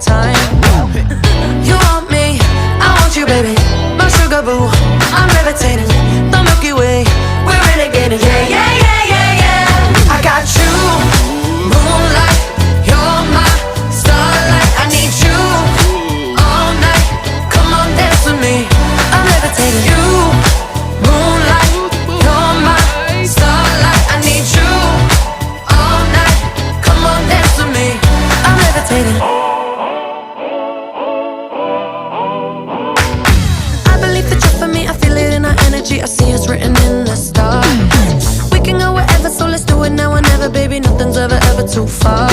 time. You want me, I want you, baby. My sugar boo, I'm levitating. The Milky Way, we're renegading. Yeah, yeah, yeah, yeah, yeah. I got you, moonlight. You're my starlight. I need you all night. Come on, dance with me. I'm levitating. You, moonlight. You're my starlight. I need you all night. Come on, dance with me. I'm levitating. I believe that you're for me. I feel it in our energy. I see it's written in the stars. We can go wherever, so let's do it now or never, baby. Nothing's ever, ever too far.